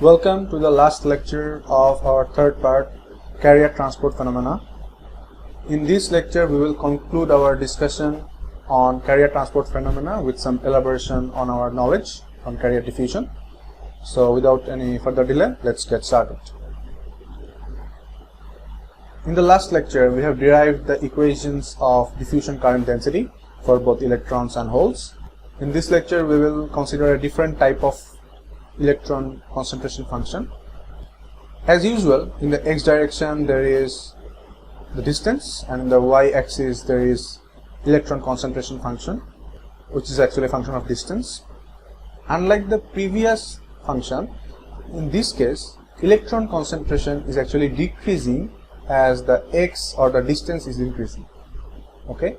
Welcome to the last lecture of our third part, carrier transport phenomena. In this lecture, we will conclude our discussion on carrier transport phenomena with some elaboration on our knowledge on carrier diffusion. So without any further delay, let's get started. In the last lecture, we have derived the equations of diffusion current density for both electrons and holes. In this lecture, we will consider a different type of electron concentration function. As usual, in the x direction there is the distance, and in the y-axis there is electron concentration function, which is actually a function of distance. Unlike the previous function, in this case electron concentration is actually decreasing as the x or the distance is increasing. Okay,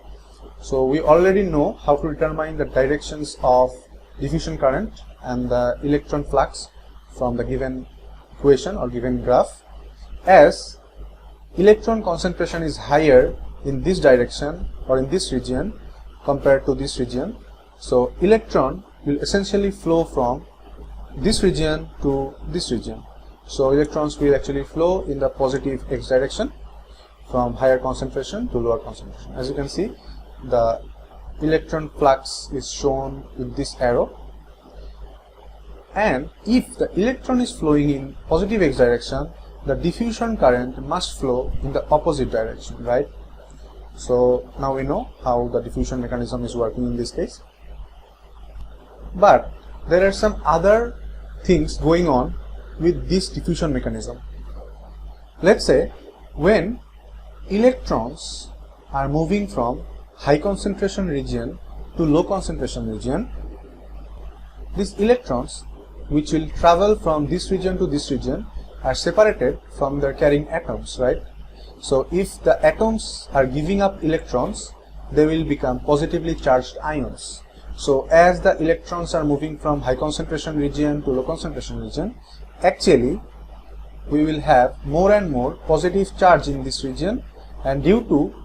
so we already know how to determine the directions of diffusion current and the electron flux from the given equation or given graph. As electron concentration is higher in this direction or in this region compared to this region, so electron will essentially flow from this region to this region. So electrons will actually flow in the positive x direction from higher concentration to lower concentration. As you can see, the electron flux is shown with this arrow, and if the electron is flowing in positive x direction, the diffusion current must flow in the opposite direction, right? So now we know how the diffusion mechanism is working in this case. But there are some other things going on with this diffusion mechanism. Let's say when electrons are moving from high concentration region to low concentration region, these electrons which will travel from this region to this region are separated from their carrying atoms, right? So if the atoms are giving up electrons, they will become positively charged ions. So as the electrons are moving from high concentration region to low concentration region, actually we will have more and more positive charge in this region, and due to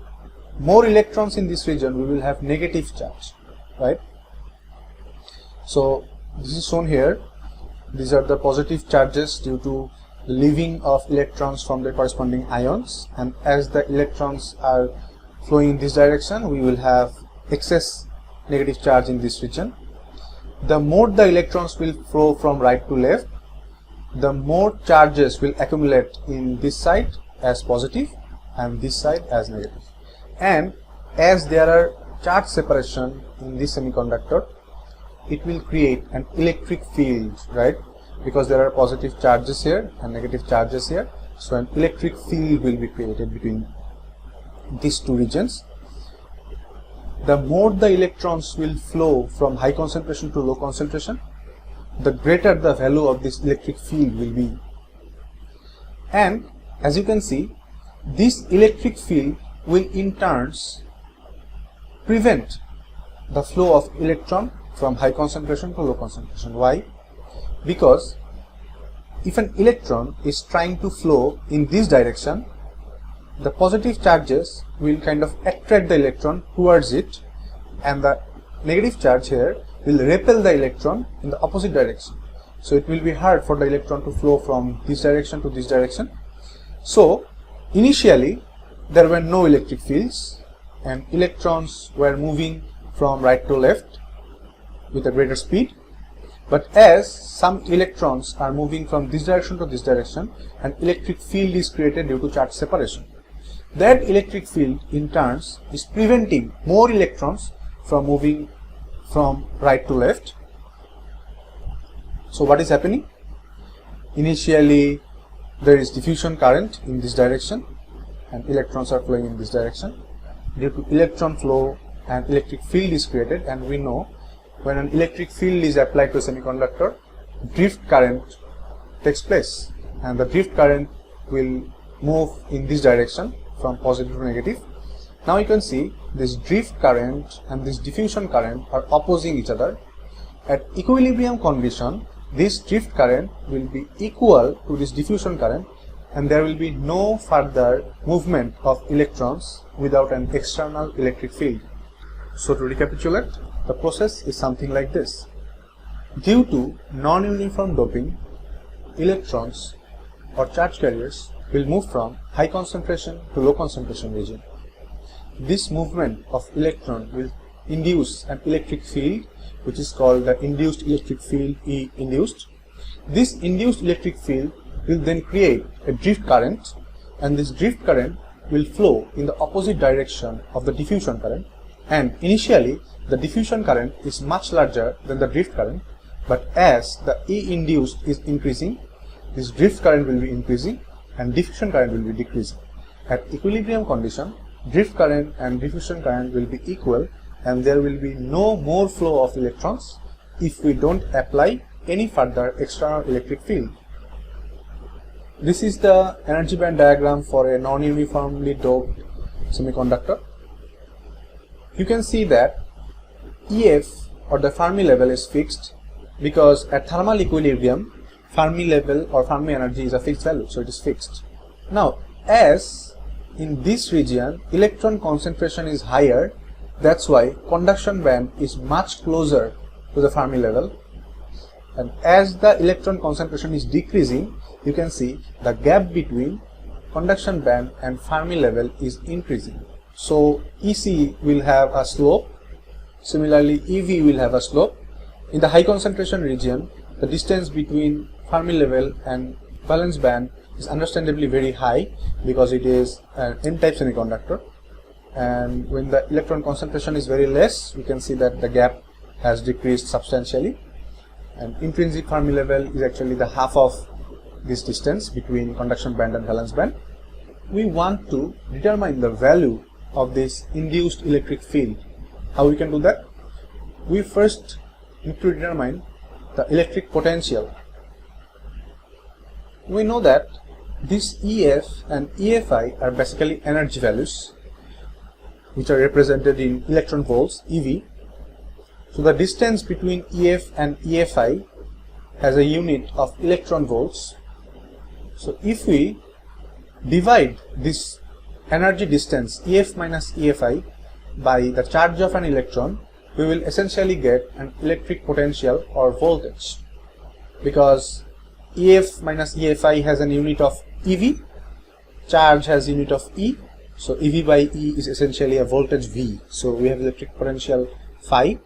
more electrons in this region, we will have negative charge, right? So this is shown here. These are the positive charges due to the leaving of electrons from the corresponding ions, and as the electrons are flowing in this direction, we will have excess negative charge in this region. The more the electrons will flow from right to left, the more charges will accumulate in this side as positive and this side as negative. And as there are charge separation in this semiconductor, it will create an electric field, right? Because there are positive charges here and negative charges here, so an electric field will be created between these two regions. The more the electrons will flow from high concentration to low concentration, the greater the value of this electric field will be. And as you can see, this electric field will in turn prevent the flow of electron from high concentration to low concentration. Why? Because if an electron is trying to flow in this direction, the positive charges will kind of attract the electron towards it, and the negative charge here will repel the electron in the opposite direction. So it will be hard for the electron to flow from this direction to this direction. So initially there were no electric fields and electrons were moving from right to left with a greater speed. But as some electrons are moving from this direction to this direction, an electric field is created due to charge separation. That electric field in turn is preventing more electrons from moving from right to left. So what is happening? Initially there is diffusion current in this direction and electrons are flowing in this direction. Due to electron flow, an electric field is created, and we know when an electric field is applied to a semiconductor, drift current takes place, and the drift current will move in this direction from positive to negative. Now you can see this drift current and this diffusion current are opposing each other. At equilibrium condition, this drift current will be equal to this diffusion current, and there will be no further movement of electrons without an external electric field. So to recapitulate, the process is something like this. Due to non-uniform doping, electrons or charge carriers will move from high concentration to low concentration region. This movement of electron will induce an electric field, which is called the induced electric field, E induced. This induced electric field will then create a drift current, and this drift current will flow in the opposite direction of the diffusion current. And initially the diffusion current is much larger than the drift current, but as the E induced is increasing, this drift current will be increasing and diffusion current will be decreasing. At equilibrium condition, drift current and diffusion current will be equal, and there will be no more flow of electrons if we don't apply any further external electric field. This is the energy band diagram for a non-uniformly doped semiconductor. You can see that EF, or the Fermi level, is fixed because at thermal equilibrium Fermi level or Fermi energy is a fixed value, so it is fixed. Now, as in this region electron concentration is higher, that's why conduction band is much closer to the Fermi level, and as the electron concentration is decreasing, you can see the gap between conduction band and Fermi level is increasing. So EC will have a slope, similarly EV will have a slope. In the high concentration region, the distance between Fermi level and valence band is understandably very high because it is an N-type semiconductor, and when the electron concentration is very less, we can see that the gap has decreased substantially, and intrinsic Fermi level is actually the half of this distance between conduction band and valence band. We want to determine the value of this induced electric field. How we can do that? We first need to determine the electric potential. We know that this EF and EFI are basically energy values, which are represented in electron volts, EV. So the distance between EF and EFI has a unit of electron volts. So if we divide this energy distance EF minus EFI by the charge of an electron, we will essentially get an electric potential or voltage, because EF minus EFI has an unit of EV, charge has unit of E, so EV by E is essentially a voltage V. So we have electric potential phi.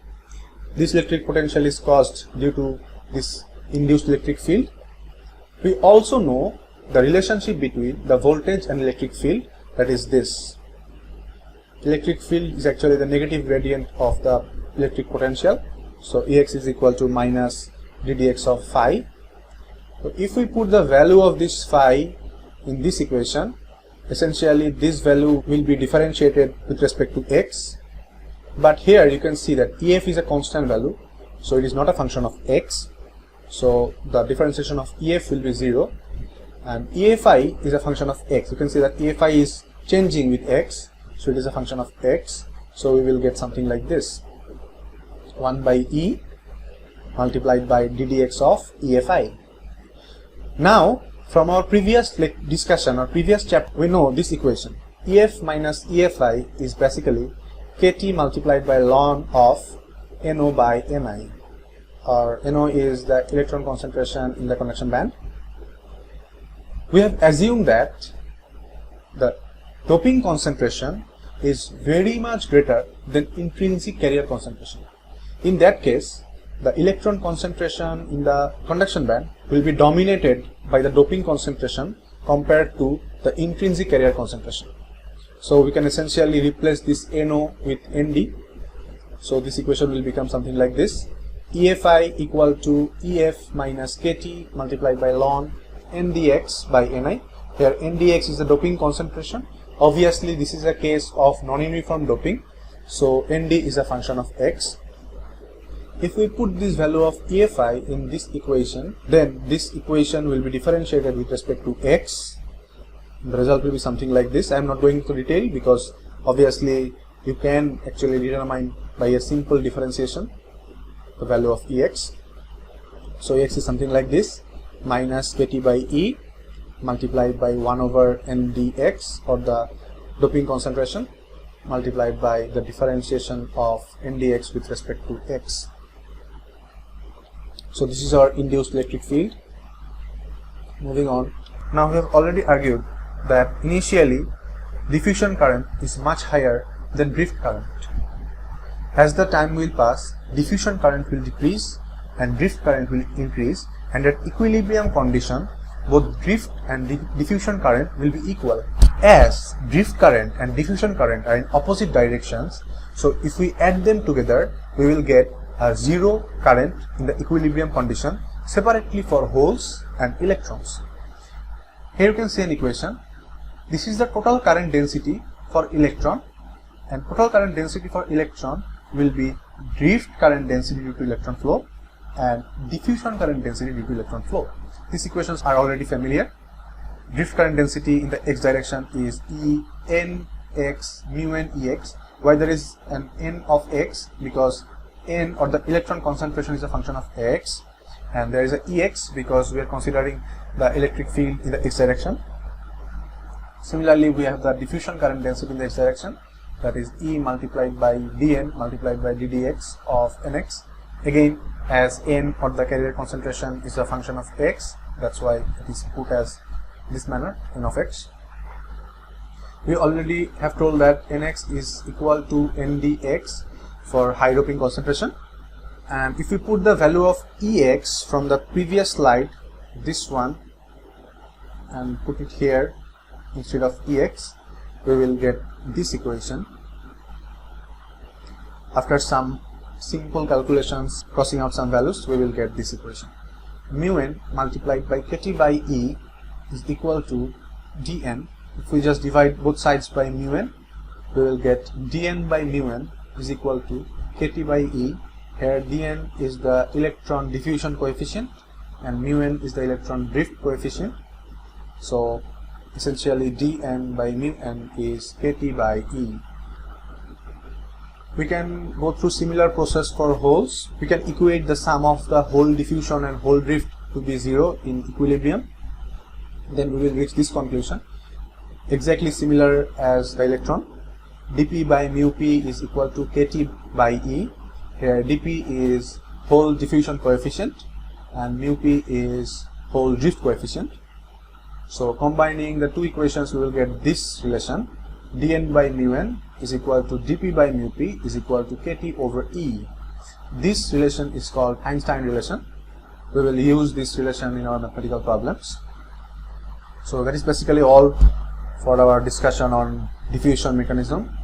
This electric potential is caused due to this induced electric field. We also know the relationship between the voltage and electric field, that is this. Electric field is actually the negative gradient of the electric potential, so Ex is equal to minus ddx of phi. So if we put the value of this phi in this equation, essentially this value will be differentiated with respect to x, but here you can see that EF is a constant value, so it is not a function of x, so the differentiation of EF will be 0, and EFI is a function of x. You can see that EFI is changing with x, so it is a function of x, so we will get something like this, 1 by E multiplied by ddx of EFI. Now from our previous discussion or previous chapter, we know this equation, EF minus EFI is basically KT multiplied by ln of NO by Ni, or NO is the electron concentration in the conduction band. We have assumed that the doping concentration is very much greater than intrinsic carrier concentration. In that case, the electron concentration in the conduction band will be dominated by the doping concentration compared to the intrinsic carrier concentration. So we can essentially replace this NO with ND. So this equation will become something like this, EFI equal to EF minus KT multiplied by ln NdX by Ni. Here NdX is the doping concentration. Obviously this is a case of non-uniform doping, so Nd is a function of x. If we put this value of EFI in this equation, then this equation will be differentiated with respect to x. The result will be something like this. I am not going into detail because obviously you can actually determine by a simple differentiation the value of Ex. So Ex is something like this, minus Kt by E multiplied by 1 over Ndx, or the doping concentration, multiplied by the differentiation of Ndx with respect to x. So this is our induced electric field. Moving on. Now we have already argued that initially diffusion current is much higher than drift current. As the time will pass, diffusion current will decrease and drift current will increase, and at equilibrium condition both drift and diffusion current will be equal. As drift current and diffusion current are in opposite directions, so if we add them together, we will get a zero current in the equilibrium condition separately for holes and electrons. Here you can see an equation. This is the total current density for electron, and total current density for electron will be drift current density due to electron flow and diffusion current density due to electron flow. These equations are already familiar. Drift current density in the x direction is E n x mu n ex. Why there is an n of x? Because n, or the electron concentration, is a function of x, and there is a ex because we are considering the electric field in the x direction. Similarly, we have the diffusion current density in the x direction, that is E multiplied by dn multiplied by ddx of nx. Again, as n, or the carrier concentration, is a function of x, that's why it is put as this manner, n of x. We already have told that nx is equal to ndx for high doping concentration, and if we put the value of ex from the previous slide, this one, and put it here instead of ex, we will get this equation. After some simple calculations, crossing out some values, we will get this equation. Mu n multiplied by kt by E is equal to dn. If we just divide both sides by mu n, we will get dn by mu n is equal to kt by E. Here dn is the electron diffusion coefficient and mu n is the electron drift coefficient. So essentially dn by mu n is kt by E. We can go through similar process for holes. We can equate the sum of the hole diffusion and hole drift to be 0 in equilibrium. Then we will reach this conclusion. Exactly similar as the electron. dp by mu p is equal to kt by E. Here dp is hole diffusion coefficient and mu p is hole drift coefficient. So combining the two equations, we will get this relation. dn by mu n is equal to dp by mu p is equal to kt over E. This relation is called Einstein relation. We will use this relation in our mathematical problems. So that is basically all for our discussion on diffusion mechanism.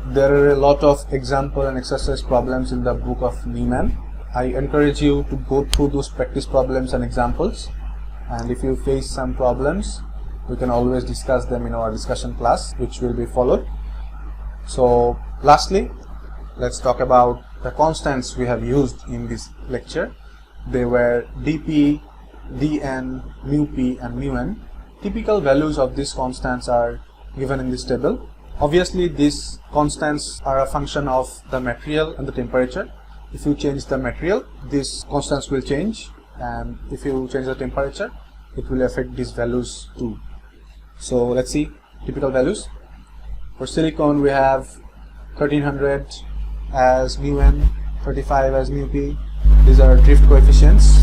There are a lot of example and exercise problems in the book of Neumann. I encourage you to go through those practice problems and examples, and if you face some problems, we can always discuss them in our discussion class, which will be followed. So lastly, let's talk about the constants we have used in this lecture. They were dp, dn, mu p and mu n. Typical values of these constants are given in this table. Obviously these constants are a function of the material and the temperature. If you change the material, these constants will change, and if you change the temperature, it will affect these values too. So let's see typical values. For silicon, we have 1300 as mu n, 35 as mu p. These are drift coefficients,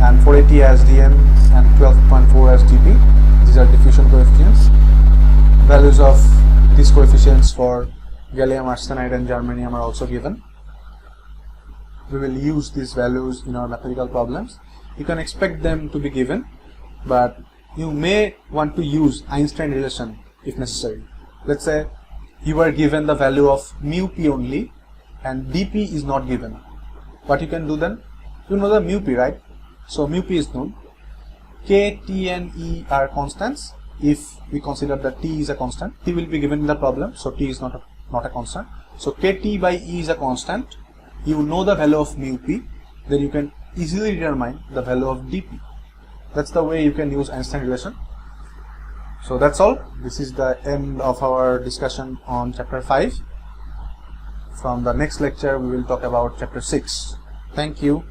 and 480 as dn and 12.4 as dp. These are diffusion coefficients. Values of these coefficients for gallium arsenide and germanium are also given. We will use these values in our mathematical problems. You can expect them to be given, but you may want to use Einstein relation if necessary. Let's say you are given the value of mu p only and dp is not given. What you can do then? You know the mu p, right? So mu p is known. K, T and E are constants. If we consider that T is a constant, T will be given in the problem, so T is not a constant. So Kt by E is a constant. You know the value of mu p, then you can easily determine the value of dp. That's the way you can use Einstein relation. So that's all. This is the end of our discussion on chapter 5. From the next lecture, we will talk about chapter 6. Thank you.